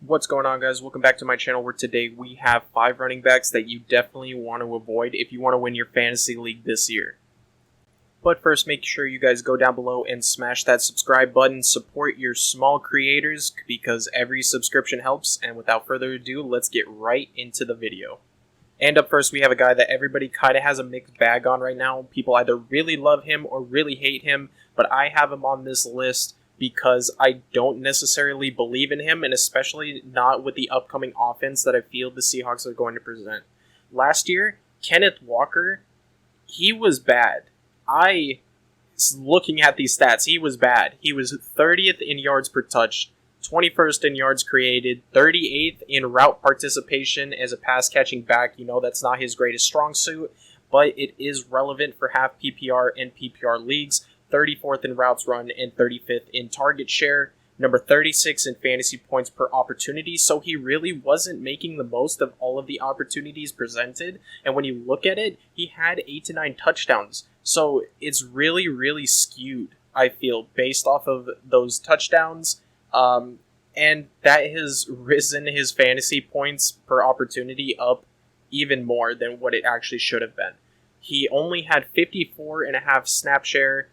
What's going on, guys? Welcome back to my channel, where today we have 5 running backs that you definitely want to avoid if you want to win your fantasy league this year. But first, make sure you guys go down below and smash that subscribe button. Support your small creators because every subscription helps. And without further ado, let's get right into the video. And up first, we have a guy that everybody kind of has a mixed bag on right now. People either really love him or really hate him, but I have him on this list because I don't necessarily believe in him, and especially not with the upcoming offense that I feel the Seahawks are going to present. Last year, Kenneth Walker, he was bad. Looking at these stats, he was bad. He was 30th in yards per touch, 21st in yards created, 38th in route participation as a pass-catching back. You know, that's not his greatest strong suit, but it is relevant for half PPR and PPR leagues. 34th in routes run and 35th in target share, number 36 in fantasy points per opportunity, so he really wasn't making the most of all of the opportunities presented, and when you look at it, he had 8 to 9 touchdowns, so it's really, really skewed, I feel, based off of those touchdowns, and that has risen his fantasy points per opportunity up even more than what it actually should have been. He only had 54.5 snap share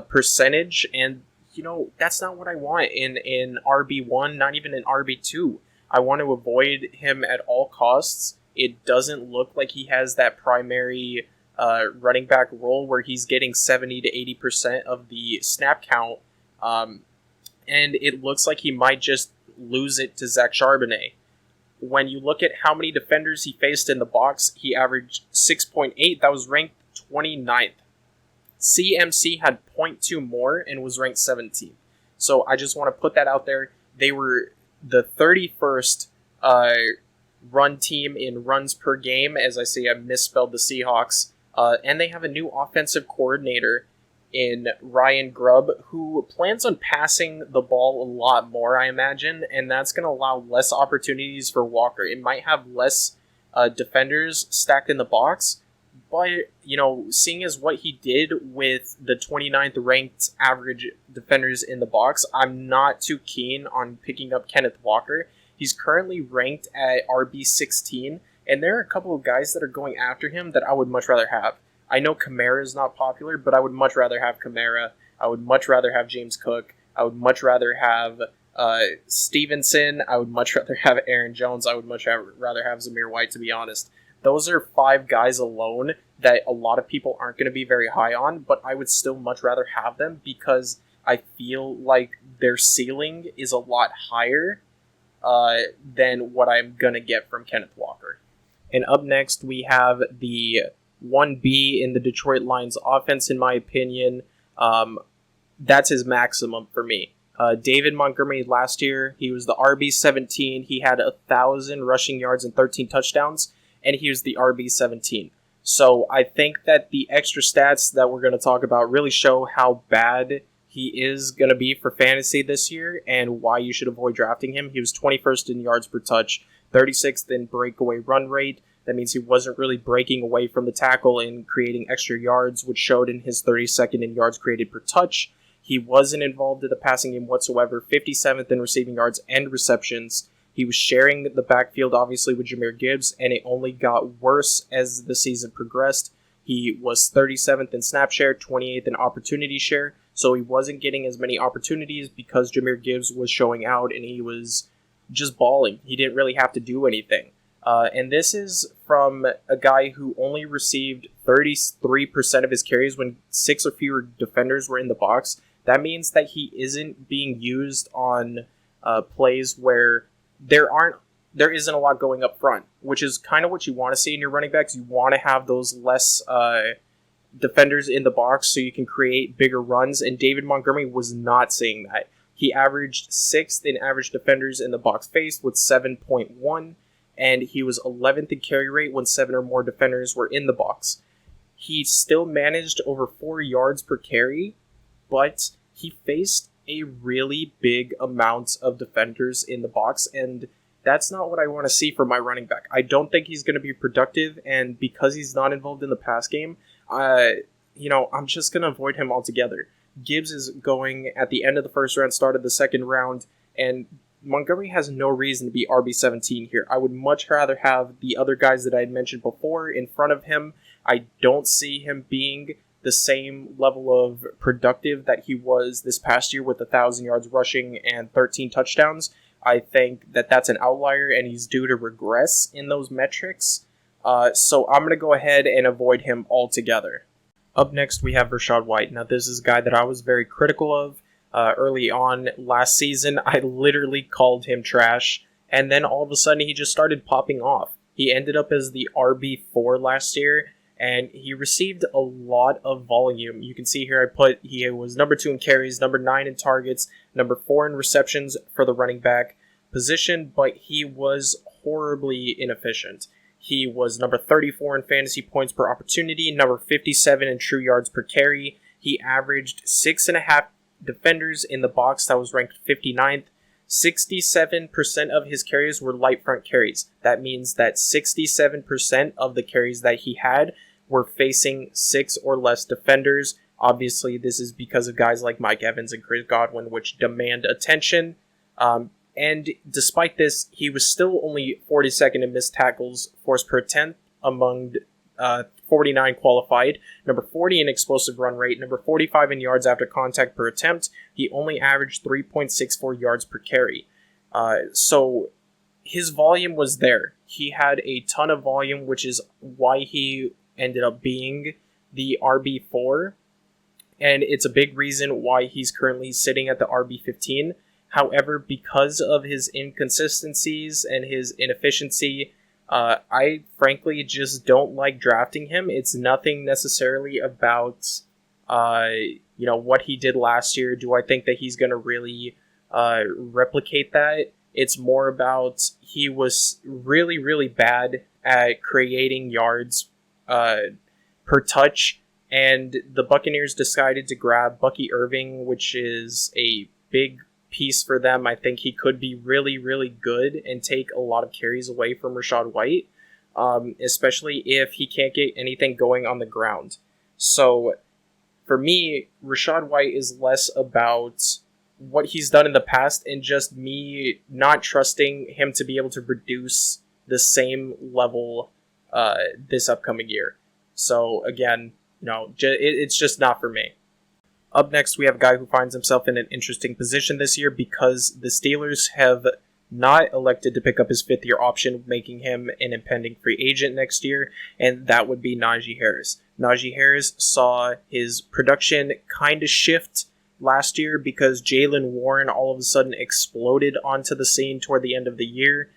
percentage, and you know, that's not what I want in RB1, not even in RB2. I want to avoid him at all costs. It doesn't look like he has that primary running back role where he's getting 70 to 80% of the snap count, and it looks like he might just lose it to Zach Charbonnet. When you look at how many defenders he faced in the box, he averaged 6.8. That was ranked 29th. CMC had 0.2 more and was ranked 17th. So I just want to put that out there. They were the 31st run team in runs per game. As I say, I misspelled the Seahawks. And they have a new offensive coordinator in Ryan Grubb, who plans on passing the ball a lot more, I imagine. And that's going to allow less opportunities for Walker. It might have less defenders stacked in the box. But, you know, seeing as what he did with the 29th ranked average defenders in the box, I'm not too keen on picking up Kenneth Walker. He's currently ranked at RB16, and there are a couple of guys that are going after him that I would much rather have. I know Kamara is not popular, but I would much rather have Kamara. I would much rather have James Cook. I would much rather have Stevenson. I would much rather have Aaron Jones. I would much rather have Zamir White, to be honest. Those are 5 guys alone that a lot of people aren't going to be very high on, but I would still much rather have them because I feel like their ceiling is a lot higher than what I'm going to get from Kenneth Walker. And up next, we have the 1B in the Detroit Lions offense, in my opinion. That's his maximum for me. David Montgomery last year, he was the RB17. He had 1,000 rushing yards and 13 touchdowns. And he was the RB17. So I think that the extra stats that we're going to talk about really show how bad he is going to be for fantasy this year and why you should avoid drafting him. He was 21st in yards per touch, 36th in breakaway run rate. That means he wasn't really breaking away from the tackle and creating extra yards, which showed in his 32nd in yards created per touch. He wasn't involved in the passing game whatsoever, 57th in receiving yards and receptions. He was sharing the backfield, obviously, with Jahmyr Gibbs, and it only got worse as the season progressed. He was 37th in snap share, 28th in opportunity share, so he wasn't getting as many opportunities because Jahmyr Gibbs was showing out and he was just balling. He didn't really have to do anything. And this is from a guy who only received 33% of his carries when 6 or fewer defenders were in the box. That means that he isn't being used on plays where there isn't a lot going up front, which is kind of what you want to see in your running backs. You want to have those less defenders in the box so you can create bigger runs, and David Montgomery was not seeing that. He averaged 6th in average defenders in the box faced with 7.1, and he was 11th in carry rate when 7 or more defenders were in the box. He still managed over 4 yards per carry, but he faced a really big amount of defenders in the box, and that's not what I want to see from my running back. I don't think he's going to be productive, and because he's not involved in the pass game, I'm just going to avoid him altogether. Gibbs is going at the end of the first round, start of the second round, and Montgomery has no reason to be RB17 here. I would much rather have the other guys that I had mentioned before in front of him. I don't see him being the same level of productive that he was this past year with 1,000 yards rushing and 13 touchdowns. I think that that's an outlier, and he's due to regress in those metrics. So I'm going to go ahead and avoid him altogether. Up next, we have Rashad White. Now, this is a guy that I was very critical of early on last season. I literally called him trash, and then all of a sudden, he just started popping off. He ended up as the RB4 last year, and he received a lot of volume. You can see here he was number 2 in carries, number 9 in targets, number 4 in receptions for the running back position, but he was horribly inefficient. He was number 34 in fantasy points per opportunity, number 57 in true yards per carry. He averaged 6.5 defenders in the box. That was ranked 59th. 67% of his carries were light front carries. That means that 67% of the carries that he had were facing 6 or less defenders. Obviously, this is because of guys like Mike Evans and Chris Godwin, which demand attention. And despite this, he was still only 42nd in missed tackles forced per attempt among 49 qualified, number 40 in explosive run rate, number 45 in yards after contact per attempt. He only averaged 3.64 yards per carry. So his volume was there. He had a ton of volume, which is why he ended up being the RB4. And it's a big reason why he's currently sitting at the RB15. However, because of his inconsistencies and his inefficiency, I frankly just don't like drafting him. It's nothing necessarily about, what he did last year. Do I think that he's going to really replicate that? It's more about he was really, really bad at creating yards per touch, and the Buccaneers decided to grab Bucky Irving, which is a big piece for them. I think he could be really, really good and take a lot of carries away from Rashad White, especially if he can't get anything going on the ground. So for me, Rashad White is less about what he's done in the past and just me not trusting him to be able to produce the same level this upcoming year. So again, it's just not for me. Up next, we have a guy who finds himself in an interesting position this year because the Steelers have not elected to pick up his 5th-year option, making him an impending free agent next year, and that would be Naji Harris. Naji Harris saw his production kind of shift last year because Jaylen Warren all of a sudden exploded onto the scene toward the end of the year.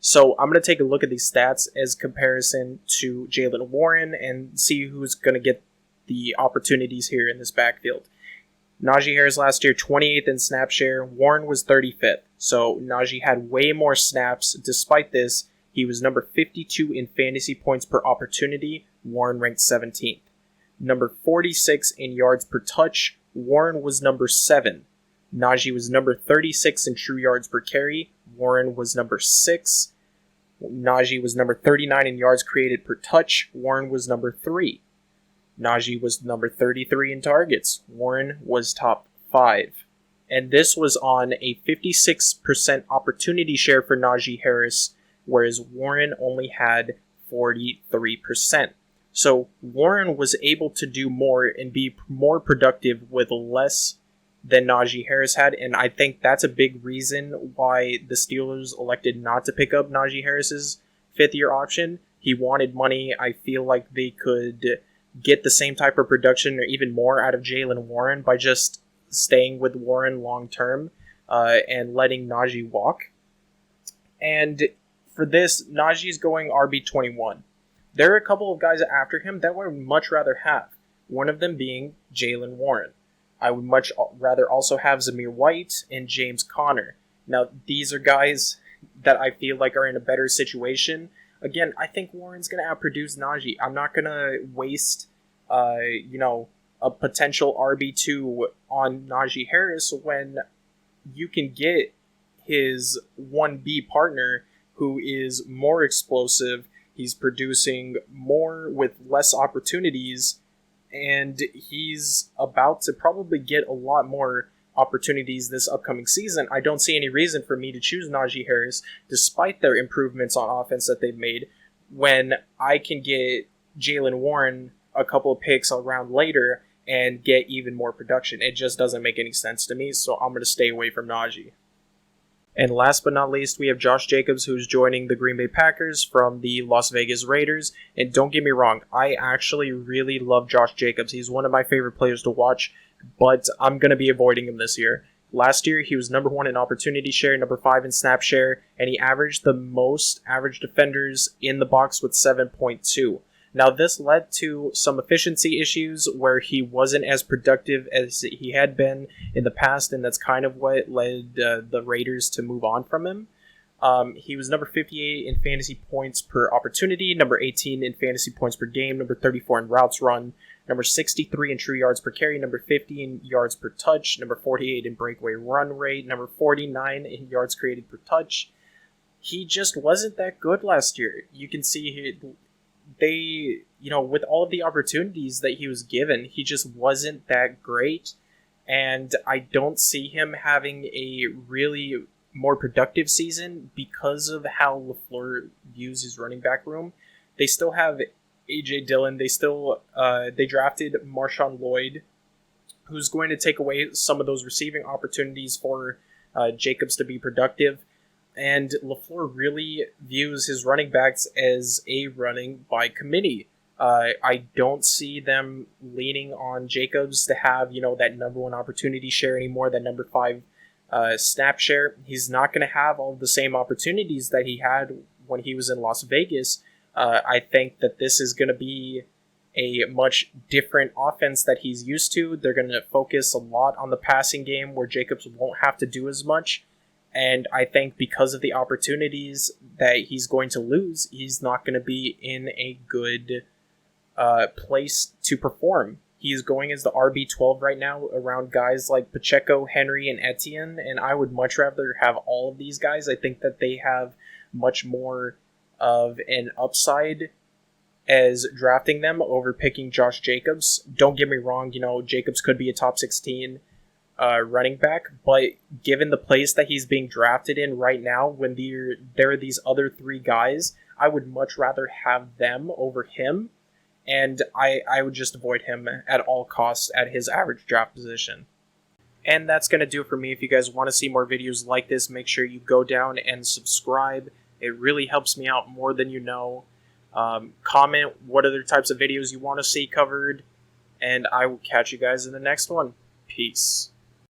So I'm going to take a look at these stats as comparison to Jaylen Warren and see who's going to get the opportunities here in this backfield. Naji Harris last year, 28th in snap share. Warren was 35th. So Naji had way more snaps. Despite this, he was number 52 in fantasy points per opportunity. Warren ranked 17th. Number 46 in yards per touch. Warren was number 7. Naji was number 36 in true yards per carry. Warren was number 6. Naji was number 39 in yards created per touch. Warren was number 3. Naji was number 33 in targets. Warren was top 5. And this was on a 56% opportunity share for Naji Harris, whereas Warren only had 43%. So Warren was able to do more and be more productive with less than Naji Harris had, and I think that's a big reason why the Steelers elected not to pick up Naji Harris's 5th-year option. He wanted money. I feel like they could get the same type of production or even more out of Jaylen Warren by just staying with Warren long term and letting Naji walk. And for this, Naji's going RB21. There are a couple of guys after him that I would much rather have, one of them being Jaylen Warren. I would much rather also have Zamir White and James Conner. Now, these are guys that I feel like are in a better situation. Again, I think Warren's going to outproduce Naji. I'm not going to waste, a potential RB2 on Naji Harris when you can get his 1B partner who is more explosive. He's producing more with less opportunities, and he's about to probably get a lot more opportunities this upcoming season, I don't see any reason for me to choose Naji Harris, despite their improvements on offense that they've made, when I can get Jaylen Warren a couple of picks around later and get even more production. It just doesn't make any sense to me, so I'm going to stay away from Naji. And last but not least, we have Josh Jacobs, who's joining the Green Bay Packers from the Las Vegas Raiders. And don't get me wrong, I actually really love Josh Jacobs. He's one of my favorite players to watch, but I'm going to be avoiding him this year. Last year, he was number 1 in opportunity share, number 5 in snap share, and he averaged the most average defenders in the box with 7.2. Now, this led to some efficiency issues where he wasn't as productive as he had been in the past, and that's kind of what led the Raiders to move on from him. He was number 58 in fantasy points per opportunity, number 18 in fantasy points per game, number 34 in routes run, number 63 in true yards per carry, number 50 in yards per touch, number 48 in breakaway run rate, number 49 in yards created per touch. He just wasn't that good last year. You can see with all of the opportunities that he was given, he just wasn't that great. And I don't see him having a really more productive season because of how LaFleur views his running back room. They still have A.J. Dillon. They drafted Marshawn Lloyd, who's going to take away some of those receiving opportunities for Jacobs to be productive. And LaFleur really views his running backs as a running by committee. I don't see them leaning on Jacobs to have, that number 1 opportunity share anymore, that number 5 snap share. He's not going to have all the same opportunities that he had when he was in Las Vegas. I think that this is going to be a much different offense that he's used to. They're going to focus a lot on the passing game where Jacobs won't have to do as much. And I think because of the opportunities that he's going to lose, he's not going to be in a good place to perform. He's going as the RB12 right now around guys like Pacheco, Henry, and Etienne, and I would much rather have all of these guys. I think that they have much more of an upside as drafting them over picking Josh Jacobs. Don't get me wrong, Jacobs could be a top 16 running back, but given the place that he's being drafted in right now, when there are these other 3 guys, I would much rather have them over him, and I would just avoid him at all costs at his average draft position. And that's going to do it for me. If you guys want to see more videos like this, make sure you go down and subscribe. It really helps me out more than you know. Comment what other types of videos you want to see covered, and I will catch you guys in the next one. Peace.